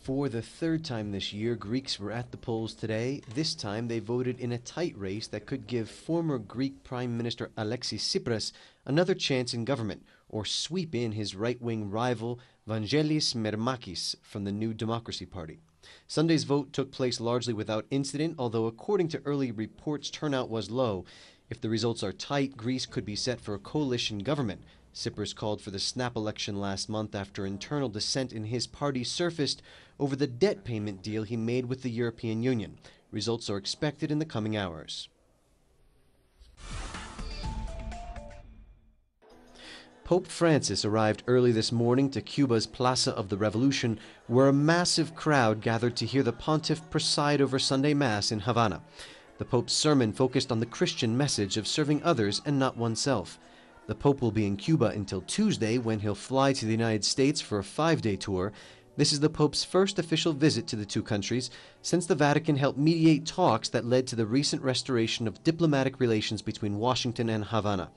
For the third time this year, Greeks were at the polls today. This time they voted in a tight race that could give former Greek Prime Minister Alexis Tsipras another chance in government, or sweep in his right-wing rival Vangelis Mermakis from the New Democracy Party. Sunday's vote took place largely without incident, although according to early reports, turnout was low. If the results are tight, Greece could be set for a coalition government. Tsipras called for the snap election last month after internal dissent in his party surfaced over the debt payment deal he made with the European Union. Results are expected in the coming hours. Pope Francis arrived early this morning to Cuba's Plaza of the Revolution, where a massive crowd gathered to hear the pontiff preside over Sunday Mass in Havana. The Pope's sermon focused on the Christian message of serving others and not oneself. The Pope will be in Cuba until Tuesday, when he'll fly to the United States for a 5-day tour. This is the Pope's first official visit to the two countries since the Vatican helped mediate talks that led to the recent restoration of diplomatic relations between Washington and Havana.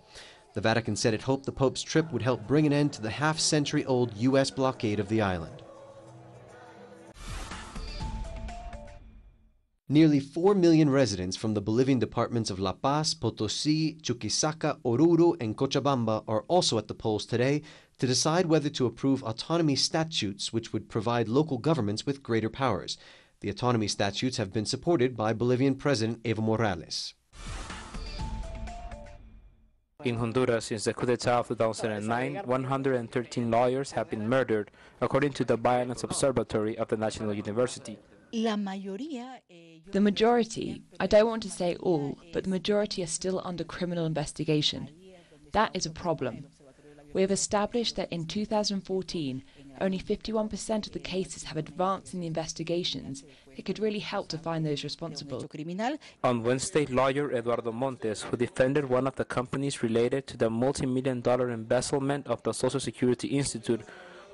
The Vatican said it hoped the Pope's trip would help bring an end to the half-century-old U.S. blockade of the island. Nearly 4 million residents from the Bolivian departments of La Paz, Potosí, Chuquisaca, Oruro, and Cochabamba are also at the polls today to decide whether to approve autonomy statutes which would provide local governments with greater powers. The autonomy statutes have been supported by Bolivian President Evo Morales. In Honduras, since the coup d'etat of 2009, 113 lawyers have been murdered, according to the Violence Observatory of the National University. The majority, I don't want to say all, but the majority are still under criminal investigation. That is a problem. We have established that in 2014, only 51% of the cases have advanced in the investigations. It could really help to find those responsible. On Wednesday, lawyer Eduardo Montes, who defended one of the companies related to the multi-million-dollar embezzlement of the Social Security Institute,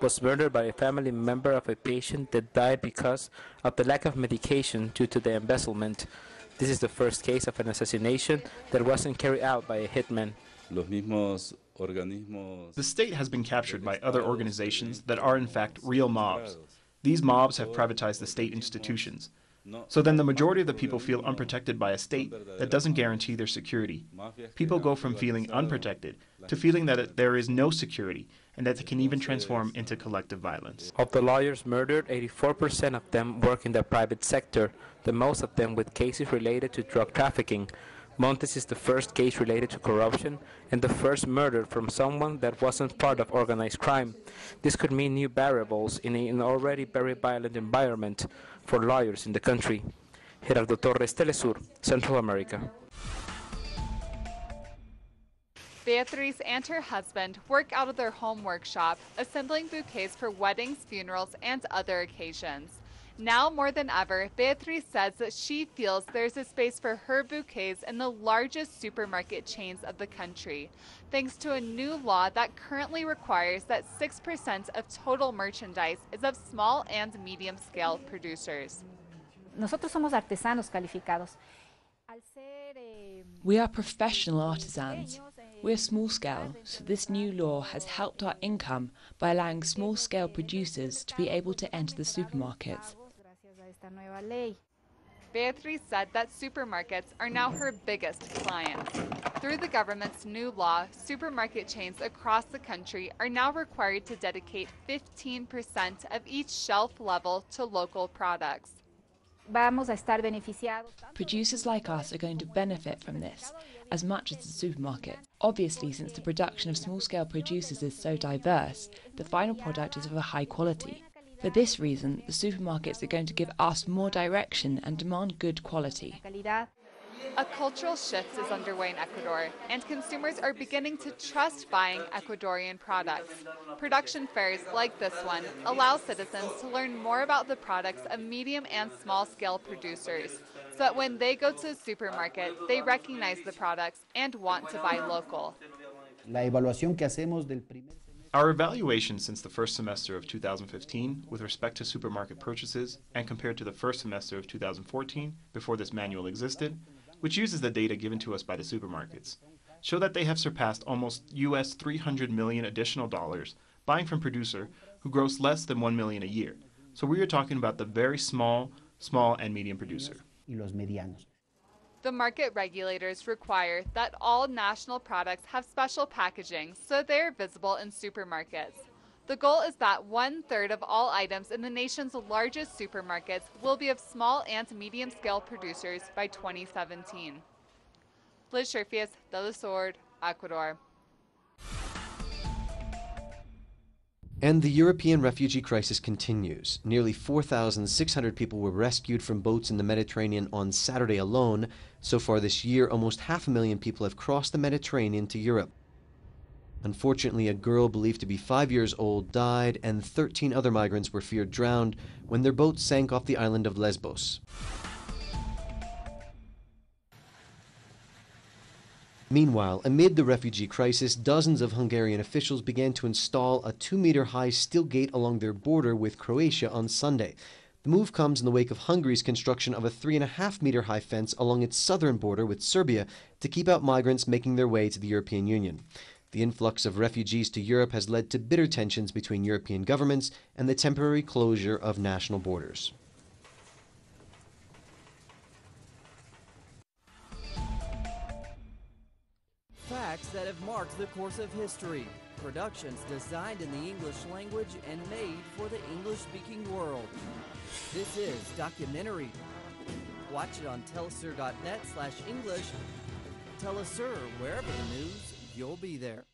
was murdered by a family member of a patient that died because of the lack of medication due to the embezzlement. This is the first case of an assassination that wasn't carried out by a hitman. The state has been captured by other organizations that are in fact real mobs. These mobs have privatized the state institutions. So then the majority of the people feel unprotected by a state that doesn't guarantee their security. People go from feeling unprotected to feeling that there is no security and that it can even transform into collective violence. Of the lawyers murdered, 84% of them work in the private sector, the most of them with cases related to drug trafficking. Montes is the first case related to corruption and the first murder from someone that wasn't part of organized crime. This could mean new variables in an already very violent environment for lawyers in the country. Gerardo Torres, Telesur, Central America. Beatriz and her husband work out of their home workshop, assembling bouquets for weddings, funerals, and other occasions. Now more than ever, Beatriz says that she feels there's a space for her bouquets in the largest supermarket chains of the country, thanks to a new law that currently requires that 6% of total merchandise is of small and medium-scale producers. Nosotros somos artesanos calificados. We are professional artisans. We are small scale, so this new law has helped our income by allowing small scale producers to be able to enter the supermarkets. Beatriz said that supermarkets are now her biggest clients. Through the government's new law, supermarket chains across the country are now required to dedicate 15% of each shelf level to local products. Producers like us are going to benefit from this as much as the supermarket. Obviously, since the production of small-scale producers is so diverse, the final product is of a high quality. For this reason, the supermarkets are going to give us more direction and demand good quality. A cultural shift is underway in Ecuador, and consumers are beginning to trust buying Ecuadorian products. Production fairs like this one allow citizens to learn more about the products of medium and small-scale producers, so that when they go to a supermarket, they recognize the products and want to buy local. Our evaluation since the first semester of 2015 with respect to supermarket purchases and compared to the first semester of 2014, before this manual existed, which uses the data given to us by the supermarkets, show that they have surpassed almost US $300 million additional dollars buying from producer who gross less than $1 million a year. So we are talking about the very small and medium producer. The market regulators require that all national products have special packaging so they are visible in supermarkets. The goal is that 1/3 of all items in the nation's largest supermarkets will be of small and medium-scale producers by 2017. Liz Sherfius, Del Sword, Ecuador. And the European refugee crisis continues. Nearly 4,600 people were rescued from boats in the Mediterranean on Saturday alone. So far this year, almost 500,000 people have crossed the Mediterranean to Europe. Unfortunately, a girl believed to be 5 years old died, and 13 other migrants were feared drowned when their boat sank off the island of Lesbos. Meanwhile, amid the refugee crisis, dozens of Hungarian officials began to install a 2-meter-high steel gate along their border with Croatia on Sunday. The move comes in the wake of Hungary's construction of a 3.5-meter-high fence along its southern border with Serbia to keep out migrants making their way to the European Union. The influx of refugees to Europe has led to bitter tensions between European governments and the temporary closure of national borders. Facts that have marked the course of history. Productions designed in the English language and made for the English-speaking world. This is Documentary. Watch it on telesur.net/English. Telesur, wherever the news, you'll be there.